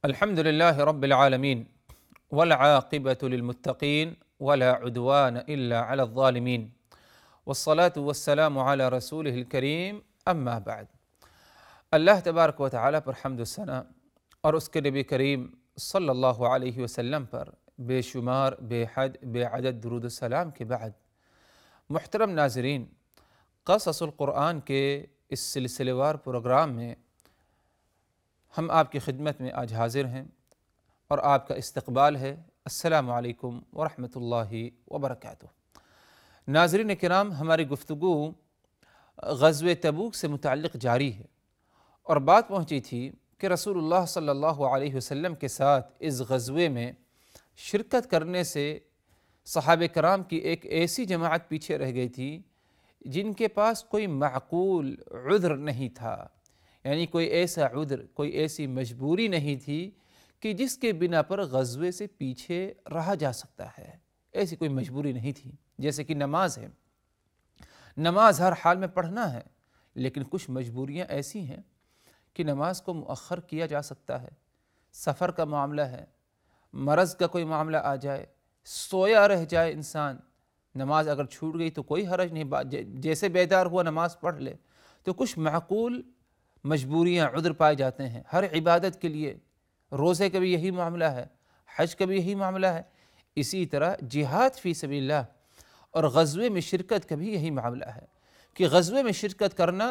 الحمد لله رب العالمين والعاقبة للمتقين ولا عدوان إلا على الظالمين والصلاة والسلام على رسوله الكريم اما بعد۔ اللہ تبارک و تعالیٰ پر حمد و ثنا اور اس کے نبی کریم صلی اللہ علیہ وسلم پر بے شمار بے حد بے عدد درود السلام کے بعد، محترم ناظرین، قصص القرآن کے اس سلسلے وار پروگرام میں ہم آپ کی خدمت میں آج حاضر ہیں اور آپ کا استقبال ہے۔ السلام علیکم ورحمۃ اللہ وبرکاتہ۔ ناظرین کرام، ہماری گفتگو غزوہ تبوک سے متعلق جاری ہے اور بات پہنچی تھی کہ رسول اللہ صلی اللہ علیہ وسلم کے ساتھ اس غزوے میں شرکت کرنے سے صحابہ کرام کی ایک ایسی جماعت پیچھے رہ گئی تھی جن کے پاس کوئی معقول عذر نہیں تھا، یعنی کوئی ایسا عذر، کوئی ایسی مجبوری نہیں تھی کہ جس کے بنا پر غزوے سے پیچھے رہا جا سکتا ہے۔ ایسی کوئی مجبوری نہیں تھی، جیسے کہ نماز ہے، نماز ہر حال میں پڑھنا ہے، لیکن کچھ مجبوریاں ایسی ہیں کہ نماز کو مؤخر کیا جا سکتا ہے۔ سفر کا معاملہ ہے، مرض کا کوئی معاملہ آ جائے، سویا رہ جائے انسان، نماز اگر چھوٹ گئی تو کوئی حرج نہیں، جیسے بیدار ہوا نماز پڑھ لے۔ تو کچھ معقول مجبوریاں، عذر پائے جاتے ہیں ہر عبادت کے لیے۔ روزے کا بھی یہی معاملہ ہے، حج کا بھی یہی معاملہ ہے، اسی طرح جہاد فی سبیل اللہ اور غزوے میں شرکت کا بھی یہی معاملہ ہے کہ غزوے میں شرکت کرنا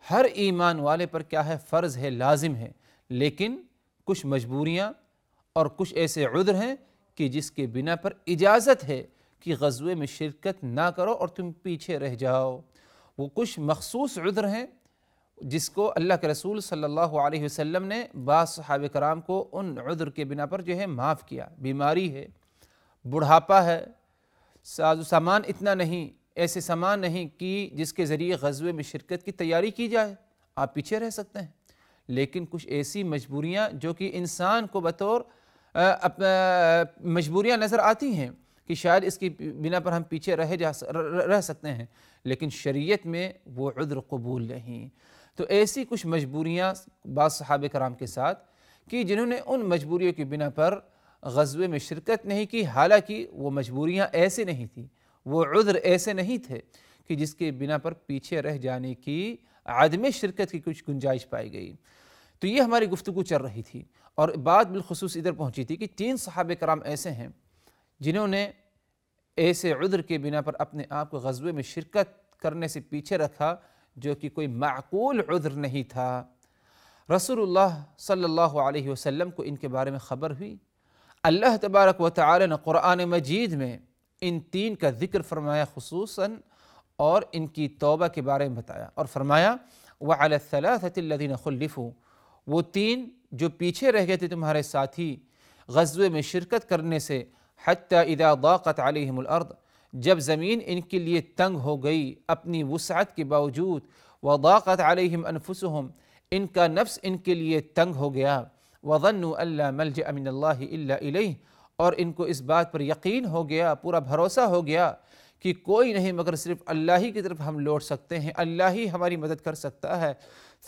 ہر ایمان والے پر کیا ہے، فرض ہے، لازم ہے، لیکن کچھ مجبوریاں اور کچھ ایسے عذر ہیں کہ جس کے بنا پر اجازت ہے کہ غزوے میں شرکت نہ کرو اور تم پیچھے رہ جاؤ۔ وہ کچھ مخصوص عذر ہیں جس کو اللہ کے رسول صلی اللہ علیہ وسلم نے بعض صحابہ کرام کو ان عذر کے بنا پر معاف کیا۔ بیماری ہے، بڑھاپا ہے، ساز و سامان اتنا نہیں، ایسے سامان نہیں کہ جس کے ذریعے غزوے میں شرکت کی تیاری کی جائے، آپ پیچھے رہ سکتے ہیں۔ لیکن کچھ ایسی مجبوریاں جو کہ انسان کو بطور مجبوریاں نظر آتی ہیں کہ شاید اس کی بنا پر ہم پیچھے رہ سکتے ہیں، لیکن شریعت میں وہ عذر قبول نہیں۔ تو ایسی کچھ مجبوریاں بعض صحابہ کرام کے ساتھ کہ جنہوں نے ان مجبوریوں کی بنا پر غزوے میں شرکت نہیں کی، حالانکہ وہ مجبوریاں ایسے نہیں تھیں، وہ عذر ایسے نہیں تھے کہ جس کے بنا پر پیچھے رہ جانے کی، عدم شرکت کی کچھ گنجائش پائی گئی۔ تو یہ ہماری گفتگو چل رہی تھی اور بات بالخصوص ادھر پہنچی تھی کہ 3 صحابہ کرام ایسے ہیں جنہوں نے ایسے عذر کے بنا پر اپنے آپ کو غزوے میں شرکت کرنے سے پیچھے رکھا جو کہ کوئی معقول عذر نہیں تھا۔ رسول اللہ صلی اللہ علیہ وسلم کو ان کے بارے میں خبر ہوئی۔ اللہ تبارک و تعالی نے قرآن مجید میں ان 3 کا ذکر فرمایا خصوصاً، اور ان کی توبہ کے بارے میں بتایا اور فرمایا وَعَلَى الثَّلَاثَةِ الَّذِينَ خُلِّفُوا، وہ 3 جو پیچھے رہ گئے تھے تمہارے ساتھی غزوے میں شرکت کرنے سے، حَتَّى إِذَا ضَاقَتْ عَلَيْهِمُ الْأَرْضُ، جب زمین ان کے لیے تنگ ہو گئی اپنی وسعت کے باوجود، وَضَاقَتْ عَلَيْهِمْ أَنفُسُهُمْ، ان کا نفس ان کے لیے تنگ ہو گیا، وَظَنُّوا أَن لَّا مَلْجَأَ مِنَ اللَّهِ إِلَّا إِلَيْهِ، اور ان کو اس بات پر یقین ہو گیا، پورا بھروسہ ہو گیا کہ کوئی نہیں مگر صرف اللہ ہی کی طرف ہم لوٹ سکتے ہیں، اللہ ہی ہماری مدد کر سکتا ہے۔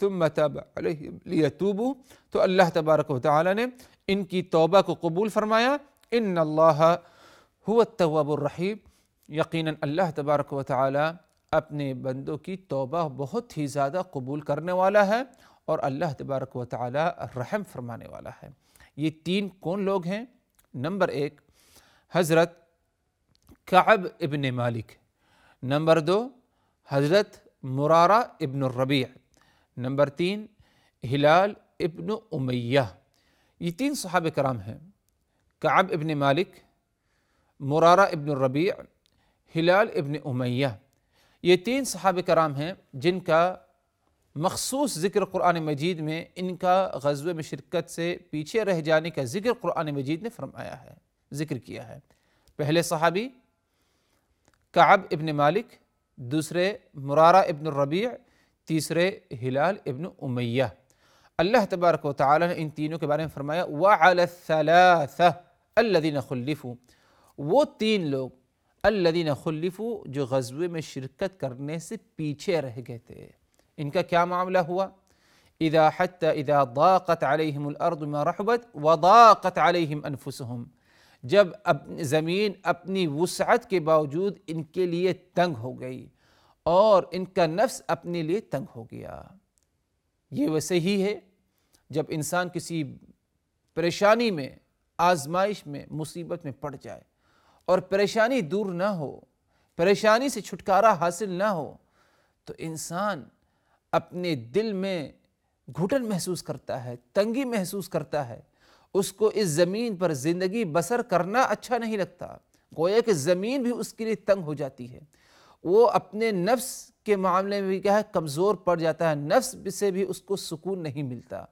ثُمَّ تَابَ عَلَيْهِمْ لِيَتُوبُوا، تو اللہ تبارک و تعالی نے ان کی توبہ کو قبول فرمایا۔ إِنَّ اللَّهَ هُوَ التَّوَّابُ الرَّحِيمُ، یقیناً اللہ تبارک و تعالی اپنے بندوں کی توبہ بہت ہی زیادہ قبول کرنے والا ہے اور اللہ تبارک و تعالی رحم فرمانے والا ہے۔ یہ 3 کون لوگ ہیں؟ نمبر 1 حضرت کعب ابن مالک، نمبر 2 حضرت مرارہ ابن الربیع، نمبر 3 ہلال ابن امیہ۔ یہ 3 صحابہ کرام ہیں، کعب ابن مالک، مرارہ ابن الربیع، ہلال ابن امیہ۔ یہ 3 صحابہ کرام ہیں جن کا مخصوص ذکر قرآن مجید میں، ان کا غزوے میں شرکت سے پیچھے رہ جانے کا ذکر قرآن مجید نے فرمایا ہے، ذکر کیا ہے۔ پہلے صحابی کعب ابن مالک، دوسرے مرارہ ابن الربیع، تیسرے ہلال ابن امیہ۔ اللہ تبارک و تعالی نے ان تینوں کے بارے میں فرمایا وَعَلَى الثَّلَاثَةِ الَّذِينَ خُلِّفُوا، وہ 3 لوگ الَّذِينَ خُلِّفُوا جو غزوے میں شرکت کرنے سے پیچھے رہ گئے تھے۔ ان کا کیا معاملہ ہوا؟ اذا حتی اذا ضاقت علیہم الارض ما رحبت وضاقت علیہم انفسہم، جب زمین اپنی وسعت کے باوجود ان کے لیے تنگ ہو گئی اور ان کا نفس اپنے لیے تنگ ہو گیا۔ یہ ویسے ہی ہے جب انسان کسی پریشانی میں، آزمائش میں، مصیبت میں پڑ جائے اور پریشانی دور نہ ہو، پریشانی سے چھٹکارا حاصل نہ ہو، تو انسان اپنے دل میں گھٹن محسوس کرتا ہے، تنگی محسوس کرتا ہے، اس کو اس زمین پر زندگی بسر کرنا اچھا نہیں لگتا، گویا کہ زمین بھی اس کے لیے تنگ ہو جاتی ہے، وہ اپنے نفس کے معاملے میں بھی کیا ہے کمزور پڑ جاتا ہے، نفس سے بھی اس کو سکون نہیں ملتا۔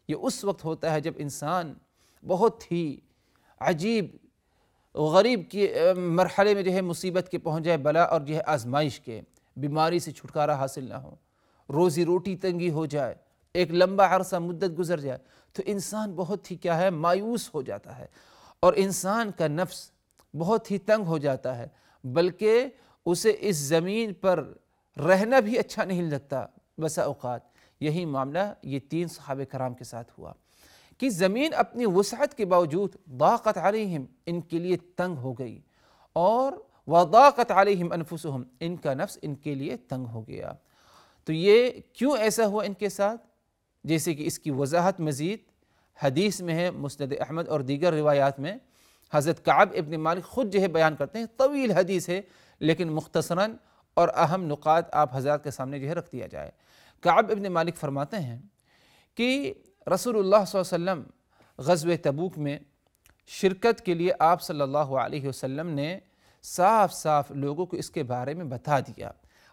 یہ اس وقت ہوتا ہے جب انسان بہت ہی عجیب غریب کی مرحلے میں جو ہے مصیبت کے پہنچ جائے، بلا اور جو ہے آزمائش کے، بیماری سے چھٹکارا حاصل نہ ہو، روزی روٹی تنگی ہو جائے، ایک لمبا عرصہ مدت گزر جائے، تو انسان بہت ہی کیا ہے مایوس ہو جاتا ہے اور انسان کا نفس بہت ہی تنگ ہو جاتا ہے، بلکہ اسے اس زمین پر رہنا بھی اچھا نہیں لگتا۔ بسا اوقات یہی معاملہ یہ 3 صحابہ کرام کے ساتھ ہوا کہ زمین اپنی وسعت کے باوجود ضاقت علیہم، ان کے لیے تنگ ہو گئی، اور وضاقت علیہم انفسہم، ان کا نفس ان کے لیے تنگ ہو گیا۔ تو یہ کیوں ایسا ہوا ان کے ساتھ؟ جیسے کہ اس کی وضاحت مزید حدیث میں ہے، مسند احمد اور دیگر روایات میں حضرت کعب ابن مالک خود جو ہے بیان کرتے ہیں، طویل حدیث ہے لیکن مختصراً اور اہم نقاط آپ حضرات کے سامنے جو ہے رکھ دیا جائے۔ کعب ابن مالک فرماتے ہیں کہ رسول اللہ صلی اللہ علیہ وسلم غزوہ تبوک میں شرکت کے لیے آپ صلی اللہ علیہ وسلم نے صاف صاف لوگوں کو اس کے بارے میں بتا دیا،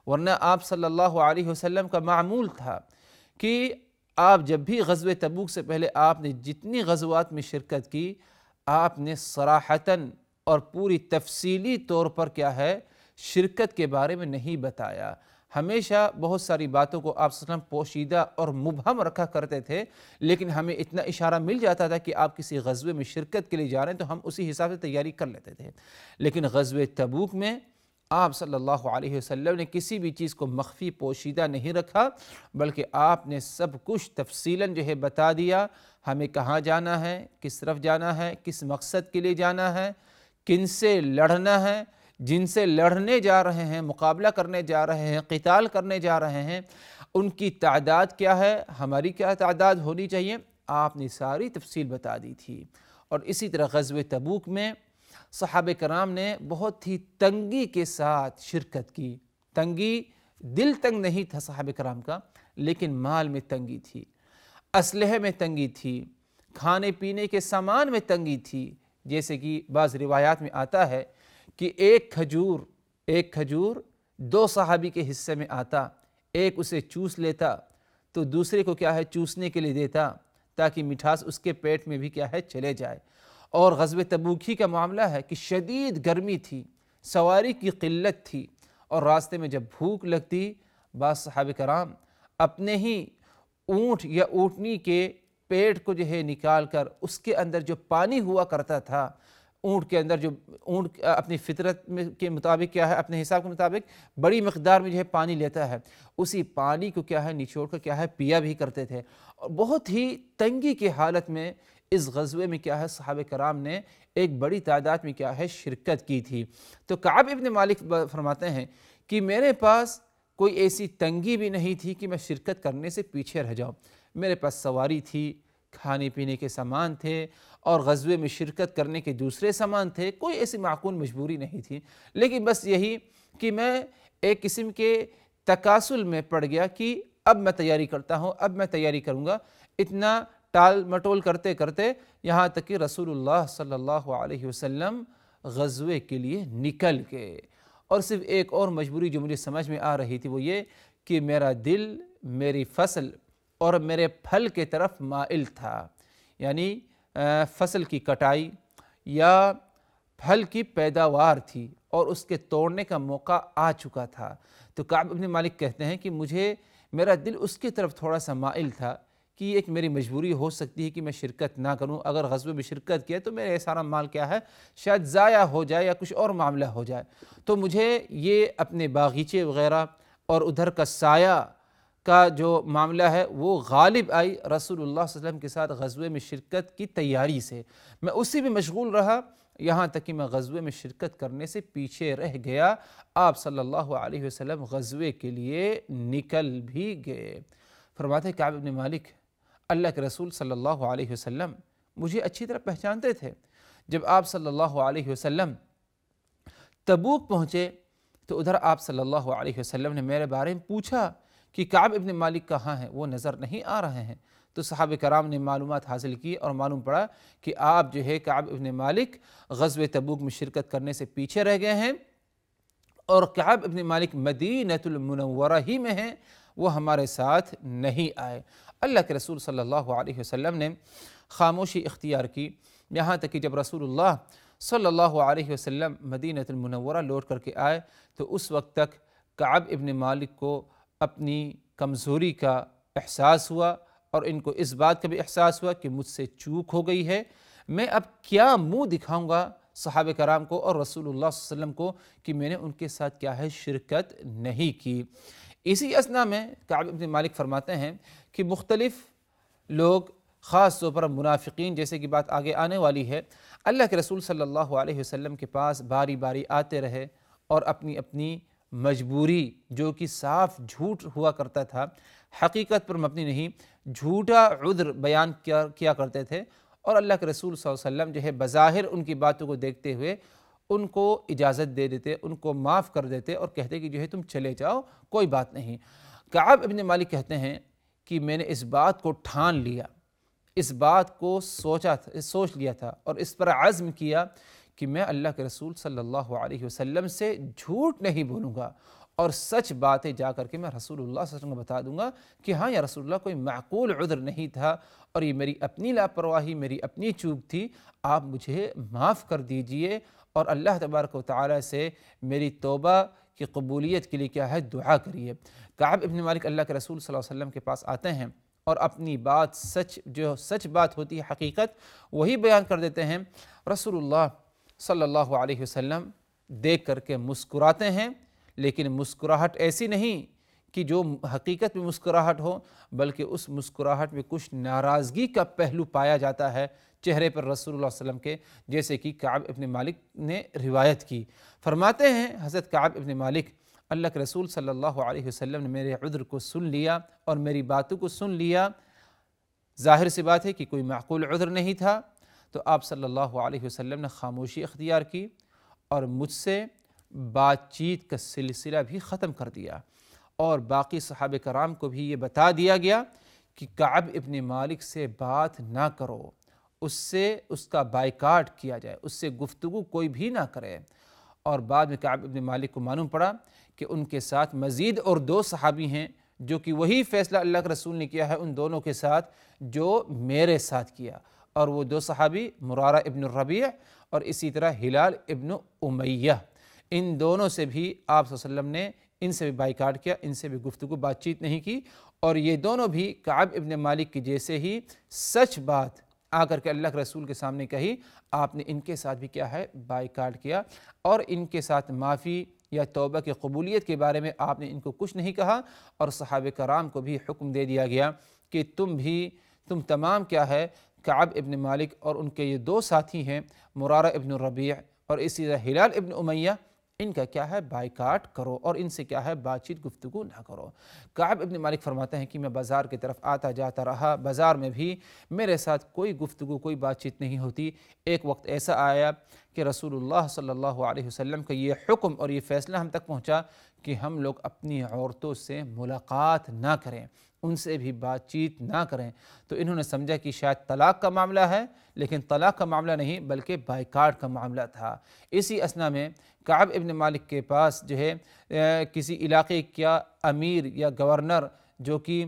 ورنہ آپ صلی اللہ علیہ وسلم کا معمول تھا کہ آپ جب بھی غزوہ تبوک سے پہلے آپ نے جتنی غزوات میں شرکت کی، آپ نے صراحتاً اور پوری تفصیلی طور پر کیا ہے شرکت کے بارے میں نہیں بتایا۔ ہمیشہ بہت ساری باتوں کو آپ صلی اللہ علیہ وسلم پوشیدہ اور مبہم رکھا کرتے تھے، لیکن ہمیں اتنا اشارہ مل جاتا تھا کہ آپ کسی غزوے میں شرکت کے لیے جا رہے ہیں تو ہم اسی حساب سے تیاری کر لیتے تھے۔ لیکن غزوہ تبوک میں آپ صلی اللہ علیہ وسلم نے کسی بھی چیز کو مخفی پوشیدہ نہیں رکھا، بلکہ آپ نے سب کچھ تفصیلاً جو ہے بتا دیا، ہمیں کہاں جانا ہے، کس طرف جانا ہے، کس مقصد کے لیے جانا ہے، کن سے لڑنا ہے، جن سے لڑنے جا رہے ہیں، مقابلہ کرنے جا رہے ہیں، قتال کرنے جا رہے ہیں، ان کی تعداد کیا ہے، ہماری کیا تعداد ہونی چاہیے، آپ نے ساری تفصیل بتا دی تھی۔ اور اسی طرح غزوہ تبوک میں صحابہ کرام نے بہت ہی تنگی کے ساتھ شرکت کی۔ تنگی، دل تنگ نہیں تھا صحابہ کرام کا، لیکن مال میں تنگی تھی، اسلحے میں تنگی تھی، کھانے پینے کے سامان میں تنگی تھی۔ جیسے کہ بعض روایات میں آتا ہے کہ ایک کھجور 2 صحابی کے حصے میں آتا، ایک اسے چوس لیتا تو دوسرے کو کیا ہے چوسنے کے لیے دیتا، تاکہ مٹھاس اس کے پیٹ میں بھی کیا ہے چلے جائے۔ اور غزوہ تبوک ہی کا معاملہ ہے کہ شدید گرمی تھی، سواری کی قلت تھی، اور راستے میں جب بھوک لگتی، بعض صحابہ کرام اپنے ہی اونٹ یا اونٹنی کے پیٹ کو جو ہے نکال کر اس کے اندر جو پانی ہوا کرتا تھا، اونٹ کے اندر جو اونٹ اپنی فطرت کے مطابق کیا ہے اپنے حساب کے مطابق بڑی مقدار میں جو ہے پانی لیتا ہے، اسی پانی کو کیا ہے نچوڑ کر کیا ہے پیا بھی کرتے تھے۔ اور بہت ہی تنگی کی حالت میں اس غزوے میں کیا ہے صحابہ کرام نے ایک بڑی تعداد میں کیا ہے شرکت کی تھی۔ تو کعب ابن مالک فرماتے ہیں کہ میرے پاس کوئی ایسی تنگی بھی نہیں تھی کہ میں شرکت کرنے سے پیچھے رہ جاؤں، میرے پاس سواری تھی، کھانے پینے کے سامان تھے، اور غزوے میں شرکت کرنے کے دوسرے سامان تھے، کوئی ایسی معقول مجبوری نہیں تھی، لیکن بس یہی کہ میں ایک قسم کے تکاسل میں پڑ گیا کہ اب میں تیاری کرتا ہوں، اب میں تیاری کروں گا۔ اتنا ٹال مٹول کرتے کرتے یہاں تک کہ رسول اللہ صلی اللہ علیہ وسلم غزوے کے لیے نکل گئے، اور صرف ایک اور مجبوری جو مجھے سمجھ میں آ رہی تھی وہ یہ کہ میرا دل میری فصل اور میرے پھل کے طرف مائل تھا، یعنی فصل کی کٹائی یا پھل کی پیداوار تھی اور اس کے توڑنے کا موقع آ چکا تھا۔ تو کعب ابن مالک کہتے ہیں کہ میرا دل اس کی طرف تھوڑا سا مائل تھا کہ ایک میری مجبوری ہو سکتی ہے کہ میں شرکت نہ کروں، اگر غزوے میں شرکت کیا تو میرا سارا مال کیا ہے شاید ضائع ہو جائے یا کچھ اور معاملہ ہو جائے، تو مجھے یہ اپنے باغیچے وغیرہ اور ادھر کا سایہ کا جو معاملہ ہے وہ غالب آئی رسول اللہ صلی اللہ علیہ وسلم کے ساتھ غزوے میں شرکت کی تیاری سے، میں اسی میں مشغول رہا یہاں تک کہ میں غزوے میں شرکت کرنے سے پیچھے رہ گیا۔ آپ صلی اللہ علیہ وسلم غزوے کے لیے نکل بھی گئے۔ فرماتے ہیں کعب بن مالک اللہ کے رسول صلی اللہ علیہ وسلم مجھے اچھی طرح پہچانتے تھے۔ جب آپ صلی اللہ علیہ وسلم تبوک پہنچے تو ادھر آپ صلی اللہ علیہ وسلم نے میرے بارے میں پوچھا کہ کعب ابن مالک کہاں ہیں، وہ نظر نہیں آ رہے ہیں۔ تو صحابہ کرام نے معلومات حاصل کی اور معلوم پڑا کہ آپ جو ہے کعب ابن مالک غزوہ تبوک میں شرکت کرنے سے پیچھے رہ گئے ہیں، اور کعب ابن مالک مدینہ المنورہ ہی میں ہیں، وہ ہمارے ساتھ نہیں آئے۔ اللہ کے رسول صلی اللہ علیہ وسلم نے خاموشی اختیار کی، یہاں تک کہ جب رسول اللہ صلی اللہ علیہ وسلم مدینہ المنورہ لوٹ کر کے آئے تو اس وقت تک کعب ابن مالک کو اپنی کمزوری کا احساس ہوا، اور ان کو اس بات کا بھی احساس ہوا کہ مجھ سے چوک ہو گئی ہے، میں اب کیا منہ دکھاؤں گا صحابہ کرام کو اور رسول اللہ صلی اللہ علیہ وسلم کو کہ میں نے ان کے ساتھ کیا ہے شرکت نہیں کی۔ اسی اثناء میں کعب ابن مالک فرماتے ہیں کہ مختلف لوگ، خاص طور پر منافقین جیسے کہ بات آگے آنے والی ہے، اللہ کے رسول صلی اللہ علیہ وسلم کے پاس باری باری آتے رہے اور اپنی اپنی مجبوری جو کہ صاف جھوٹ ہوا کرتا تھا، حقیقت پر مبنی نہیں، جھوٹا عذر بیان کیا کرتے تھے، اور اللہ کے رسول صلی اللہ علیہ وسلم جو ہے بظاہر ان کی باتوں کو دیکھتے ہوئے ان کو اجازت دے دیتے، ان کو معاف کر دیتے اور کہتے کہ جو ہے تم چلے جاؤ، کوئی بات نہیں۔ کعب ابن مالک کہتے ہیں کہ میں نے اس بات کو ٹھان لیا، اس بات کو سوچ لیا تھا اور اس پر عزم کیا کہ میں اللہ کے رسول صلی اللہ علیہ وسلم سے جھوٹ نہیں بولوں گا، اور سچ باتیں جا کر کے میں رسول اللہ صلی اللہ علیہ وسلم کو بتا دوں گا کہ ہاں یا رسول اللہ کوئی معقول عذر نہیں تھا اور یہ میری اپنی لاپرواہی، میری اپنی چوک تھی، آپ مجھے معاف کر دیجئے اور اللہ تبارک و تعالی سے میری توبہ کی قبولیت کے لیے کیا ہے دعا کریے۔ کعب ابن مالک اللہ کے رسول صلی اللہ علیہ وسلم کے پاس آتے ہیں اور اپنی بات جو سچ بات ہوتی ہے، حقیقت وہی بیان کر دیتے ہیں۔ رسول اللہ صلی اللہ علیہ وسلم دیکھ کر کے مسکراتے ہیں، لیکن مسکراہٹ ایسی نہیں کہ جو حقیقت میں مسکراہٹ ہو، بلکہ اس مسکراہٹ میں کچھ ناراضگی کا پہلو پایا جاتا ہے چہرے پر رسول اللہ صلی اللہ علیہ وسلم کے، جیسے کہ کعب ابن مالک نے روایت کی۔ فرماتے ہیں حضرت کعب ابن مالک اللہ کے رسول صلی اللہ علیہ وسلم نے میرے عذر کو سن لیا اور میری باتوں کو سن لیا، ظاہر سی بات ہے کہ کوئی معقول عذر نہیں تھا، تو آپ صلی اللہ علیہ وسلم نے خاموشی اختیار کی اور مجھ سے بات چیت کا سلسلہ بھی ختم کر دیا، اور باقی صحابہ کرام کو بھی یہ بتا دیا گیا کہ کعب ابن مالک سے بات نہ کرو، اس کا بائیکاٹ کیا جائے، اس سے گفتگو کوئی بھی نہ کرے۔ اور بعد میں کعب ابن مالک کو معلوم پڑا کہ ان کے ساتھ مزید اور 2 صحابی ہیں جو کہ وہی فیصلہ اللہ کے رسول نے کیا ہے ان دونوں کے ساتھ جو میرے ساتھ کیا، اور وہ 2 صحابی مرارہ ابن الربیع اور اسی طرح ہلال ابن امیہ، ان دونوں سے بھی آپ صلی اللہ علیہ وسلم نے ان سے بھی بائیکاٹ کیا، ان سے بھی گفتگو بات چیت نہیں کی، اور یہ دونوں بھی کعب ابن مالک کی جیسے ہی سچ بات آ کر کے اللہ کے رسول کے سامنے کہی، آپ نے ان کے ساتھ بھی کیا ہے بائیکاٹ کیا، اور ان کے ساتھ معافی یا توبہ کی قبولیت کے بارے میں آپ نے ان کو کچھ نہیں کہا، اور صحابہ کرام کو بھی حکم دے دیا گیا کہ تم تمام کیا ہے کعب ابن مالک اور ان کے یہ 2 ساتھی ہیں مرارہ ابن الربیع اور اسی طرح ہلال ابن امیہ، ان کا کیا ہے بائیکاٹ کرو اور ان سے کیا ہے بات چیت گفتگو نہ کرو۔ کعب ابن مالک فرماتے ہیں کہ میں بازار کی طرف آتا جاتا رہا، بازار میں بھی میرے ساتھ کوئی گفتگو کوئی بات چیت نہیں ہوتی۔ ایک وقت ایسا آیا کہ رسول اللہ صلی اللہ علیہ وسلم کا یہ حکم اور یہ فیصلہ ہم تک پہنچا کہ ہم لوگ اپنی عورتوں سے ملاقات نہ کریں، ان سے بھی بات چیت نہ کریں، تو انہوں نے سمجھا کہ شاید طلاق کا معاملہ ہے، لیکن طلاق کا معاملہ نہیں بلکہ بائیکاٹ کا معاملہ تھا۔ اسی اثناء میں کعب ابن مالک کے پاس جو ہے کسی علاقے کا امیر یا گورنر جو کہ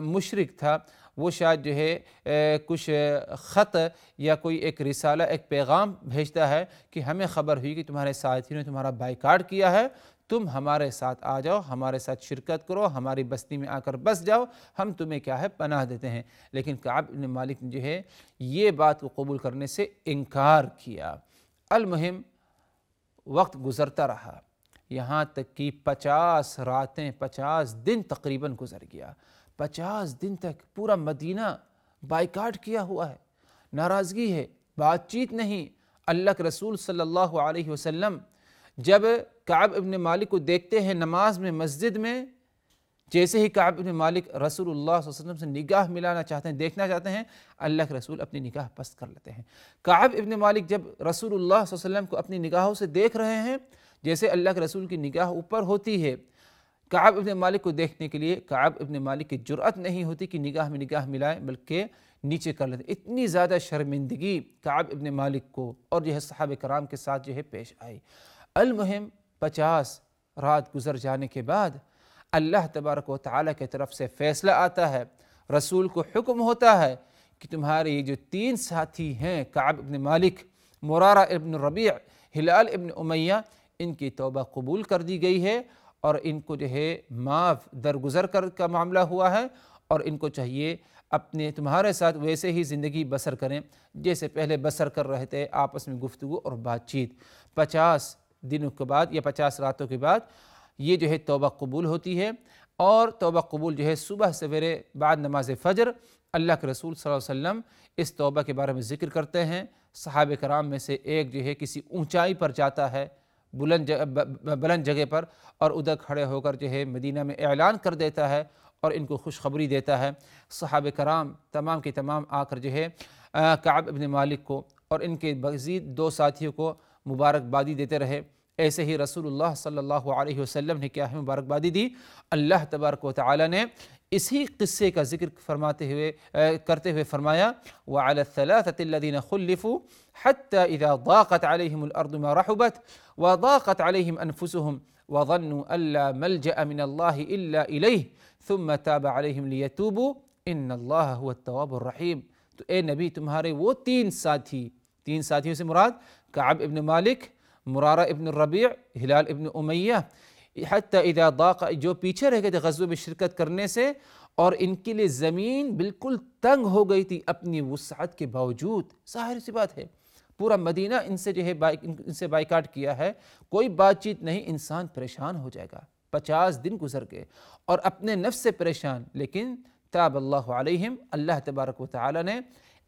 مشرک تھا، وہ شاید جو ہے کچھ خط یا کوئی ایک رسالہ ایک پیغام بھیجتا ہے کہ ہمیں خبر ہوئی کہ تمہارے ساتھیوں نے تمہارا بائیکاٹ کیا ہے، تم ہمارے ساتھ آ جاؤ، ہمارے ساتھ شرکت کرو، ہماری بستی میں آ کر بس جاؤ، ہم تمہیں کیا ہے پناہ دیتے ہیں۔ لیکن کعب بن مالک نے جو ہے یہ بات کو قبول کرنے سے انکار کیا۔ المہم وقت گزرتا رہا، یہاں تک کہ 50 راتیں 50 دن تقریباً گزر گیا. 50 دن تک پورا مدینہ بائیکاٹ کیا ہوا ہے، ناراضگی ہے، بات چیت نہیں. اللہ کے رسول صلی اللہ علیہ وسلم جب کعب ابن مالک کو دیکھتے ہیں نماز میں مسجد میں، جیسے ہی کعب ابن مالک رسول اللہ صلی اللہ علیہ وسلم سے نگاہ ملانا چاہتے ہیں، دیکھنا چاہتے ہیں، اللہ کے رسول اپنی نگاہ پست کر لیتے ہیں. کعب ابن مالک جب رسول اللہ صلی اللہ علیہ وسلم کو اپنی نگاہوں سے دیکھ رہے ہیں، جیسے اللہ کے رسول کی نگاہ اوپر ہوتی ہے، کعب ابن مالک کو دیکھنے کے لیے کعب ابن مالک کی جرأت نہیں ہوتی کہ نگاہ میں نگاہ ملائے، بلکہ نیچے کر لیتے. اتنی زیادہ شرمندگی کعب ابن مالک کو اور جو ہے صحابہ کرام کے ساتھ جو ہے پیش آئی. المہم 50 رات گزر جانے کے بعد اللہ تبارک و تعالیٰ کی طرف سے فیصلہ آتا ہے، رسول کو حکم ہوتا ہے کہ تمہارے یہ جو 3 ساتھی ہیں، کعب ابن مالک، مرارہ ابن ربیع، ہلال ابن امیہ، ان کی توبہ قبول کر دی گئی ہے اور ان کو جو ہے معاف درگزر کا معاملہ ہوا ہے، اور ان کو چاہیے اپنے تمہارے ساتھ ویسے ہی زندگی بسر کریں جیسے پہلے بسر کر رہے تھے، آپس میں گفتگو اور بات چیت. 50 دنوں کے بعد یا 50 راتوں کے بعد یہ جو ہے توبہ قبول ہوتی ہے. اور توبہ قبول جو ہے صبح سویرے بعد نماز فجر اللہ کے رسول صلی اللہ علیہ وسلم اس توبہ کے بارے میں ذکر کرتے ہیں. صحابہ کرام میں سے ایک جو ہے کسی اونچائی پر جاتا ہے، بلند جگہ پر، اور ادھر کھڑے ہو کر جو ہے مدینہ میں اعلان کر دیتا ہے اور ان کو خوشخبری دیتا ہے. صحابہ کرام تمام کے تمام آ کر جو ہے کعب ابن مالک کو اور ان کے مزید 2 ساتھیوں کو مبارکبادی دیتے رہے. ایسے ہی رسول اللہ صلی اللہ علیہ وسلم نے کیا ہے مبارکبادی دی. اللہ تبارک و تعالی نے اسی قصے کا ذکر کرتے ہوئے فرمایا وَعَلَى الثَّلَاثَةِ الَّذِينَ خُلِّفُوا حَتَّى إِذَا ضَاقَتْ عَلَيْهِمُ الْأَرْضُ مَا رَحُبَتْ وَضَاقَتْ عَلَيْهِمْ أَنفُسُهُمْ وَظَنُّوا أَن لَّا مَلْجَأَ مِنَ اللَّهِ إِلَّا إِلَيْهِ ثُمَّ تَابَ عَلَيْهِمْ لِيَتُوبُوا إِنَّ اللَّهَ هُوَ التَّوَّابُ الرَّحِيمُ. تو اے نبی تمہارے وہ 3 ساتھیوں سے مراد کعب ابن مالک، مرارہ ابن الربیع، ہلال ابن امیہ، حتی اذا ضاق، جو پیچھے رہ گئے تھے غزوے میں شرکت کرنے سے، اور ان کے لیے زمین بالکل تنگ ہو گئی تھی اپنی وسعت کے باوجود. ظاہر سی بات ہے پورا مدینہ ان سے جو ہے ان سے بائیکاٹ کیا ہے، کوئی بات چیت نہیں، انسان پریشان ہو جائے گا. 50 دن گزر گئے اور اپنے نفس سے پریشان، لیکن تاب اللہ علیہم، اللہ تبارک و تعالی نے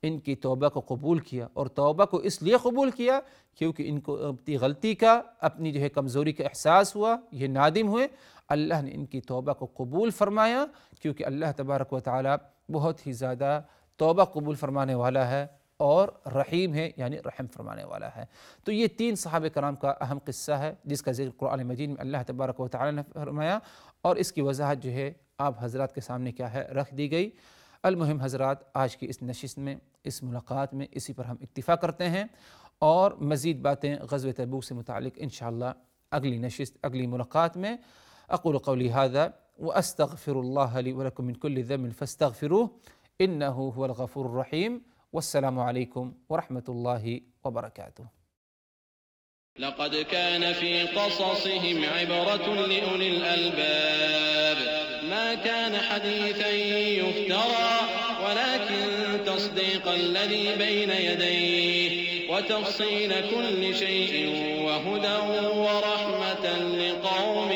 ان کی توبہ کو قبول کیا. اور توبہ کو اس لیے قبول کیا کیونکہ ان کو اپنی غلطی کا، اپنی جو ہے کمزوری کا احساس ہوا، یہ نادم ہوئے. اللہ نے ان کی توبہ کو قبول فرمایا کیونکہ اللہ تبارک و تعالی بہت ہی زیادہ توبہ قبول فرمانے والا ہے اور رحیم ہے، یعنی رحم فرمانے والا ہے. تو یہ 3 صحابہ کرام کا اہم قصہ ہے جس کا ذکر قرآن مجید میں اللہ تبارک و تعالی نے فرمایا، اور اس کی وضاحت جو ہے آپ حضرات کے سامنے کیا ہے رکھ دی گئی. المہم حضرات، آج کی اس نشست میں، اس ملاقات میں اسی پر ہم اکتفا کرتے ہیں، اور مزید باتیں غزوہ تبوک سے متعلق انشاءاللہ اگلی نشست، اگلی ملاقات میں. اقول قولی هذا واستغفر الله لي ولكم من كل ذنب فاستغفروه انه هو الغفور الرحيم. والسلام عليكم ورحمة الله وبركاته. لقد كان في قصصهم عبرة لأولي الألباب ما كان حديثا يفترى ولكن تصديق الذي بين يديه وتفصيل كل شيء وهدى ورحمة لقوم